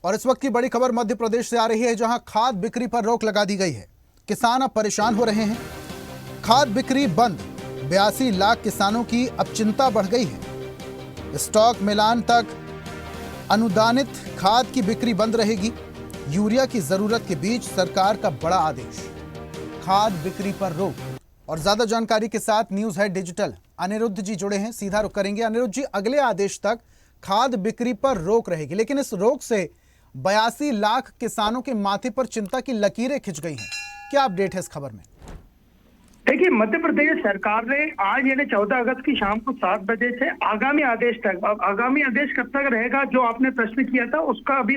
और इस वक्त की बड़ी खबर मध्य प्रदेश से आ रही है, जहां खाद बिक्री पर रोक लगा दी गई है। किसान अब परेशान हो रहे हैं। खाद बिक्री बंद, 82 लाख किसानों की अब चिंता बढ़ गई है। स्टॉक मिलान तक अनुदानित खाद की बिक्री बंद रहेगी। यूरिया की जरूरत के बीच सरकार का बड़ा आदेश, खाद बिक्री पर रोक। और ज्यादा जानकारी के साथ न्यूज हेड डिजिटल अनिरुद्ध जी जुड़े हैं, सीधा रुख करेंगे। अनिरुद्ध जी, अगले आदेश तक खाद बिक्री पर रोक रहेगी, लेकिन इस रोक से 82 लाख किसानों के माथे पर चिंता की लकीरें खिंच गई हैं। क्या अपडेट है इस खबर में? देखिए, मध्य प्रदेश सरकार ने आज यानी 14 अगस्त की शाम को 7 बजे से आगामी आदेश तक, अब आगामी आदेश कब तक रहेगा जो आपने प्रश्न किया था उसका अभी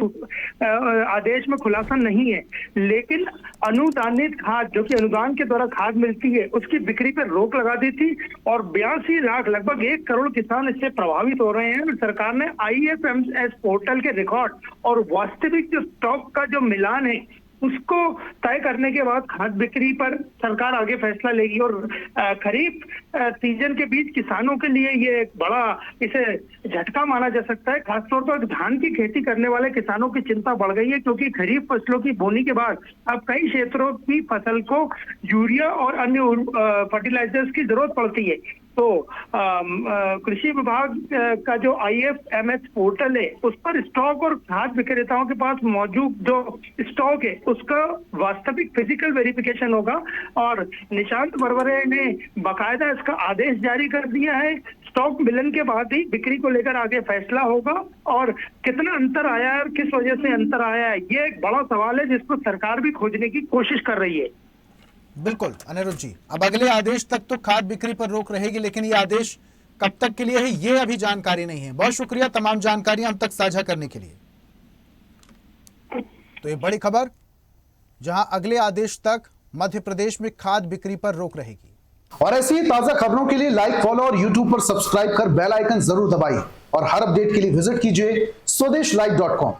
आदेश में खुलासा नहीं है, लेकिन अनुदानित खाद जो कि अनुदान के द्वारा खाद मिलती है उसकी बिक्री पर रोक लगा दी थी और 82 लाख लगभग 1 करोड़ किसान इससे प्रभावित हो रहे हैं। सरकार ने IFMS पोर्टल के रिकॉर्ड और वास्तविक जो स्टॉक का जो मिलान है उसको तय करने के बाद खाद बिक्री पर सरकार आगे फैसला लेगी। और खरीफ सीजन के बीच किसानों के लिए ये एक बड़ा इसे झटका माना जा सकता है। खासतौर पर धान की खेती करने वाले किसानों की चिंता बढ़ गई है, क्योंकि खरीफ फसलों की बोनी के बाद अब कई क्षेत्रों की फसल को यूरिया और अन्य फर्टिलाइजर्स की जरूरत पड़ती है। तो कृषि विभाग का जो IFMS पोर्टल है उस पर स्टॉक और खाद विक्रेताओं के पास मौजूद जो स्टॉक है उसका वास्तविक फिजिकल वेरिफिकेशन होगा। और निशांत वरवरे ने बाकायदा इसका आदेश जारी कर दिया है। स्टॉक मिलन के बाद ही बिक्री को लेकर आगे फैसला होगा और कितना अंतर आया है और किस वजह से अंतर आया है, ये एक बड़ा सवाल है जिसको सरकार भी खोजने की कोशिश कर रही है। बिल्कुल अनिरुद्ध जी, अब अगले आदेश तक तो खाद बिक्री पर रोक रहेगी, लेकिन ये आदेश कब तक के लिए है ये अभी जानकारी नहीं है। बहुत शुक्रिया तमाम जानकारियां हम तक साझा करने के लिए। तो ये बड़ी खबर, जहां अगले आदेश तक मध्य प्रदेश में खाद बिक्री पर रोक रहेगी। और ऐसी ही ताजा खबरों के लिए लाइक, फॉलो और यूट्यूब पर सब्सक्राइब कर बेल आइकन जरूर दबाइए और हर अपडेट के लिए विजिट कीजिए स्वदेशलाइव.com।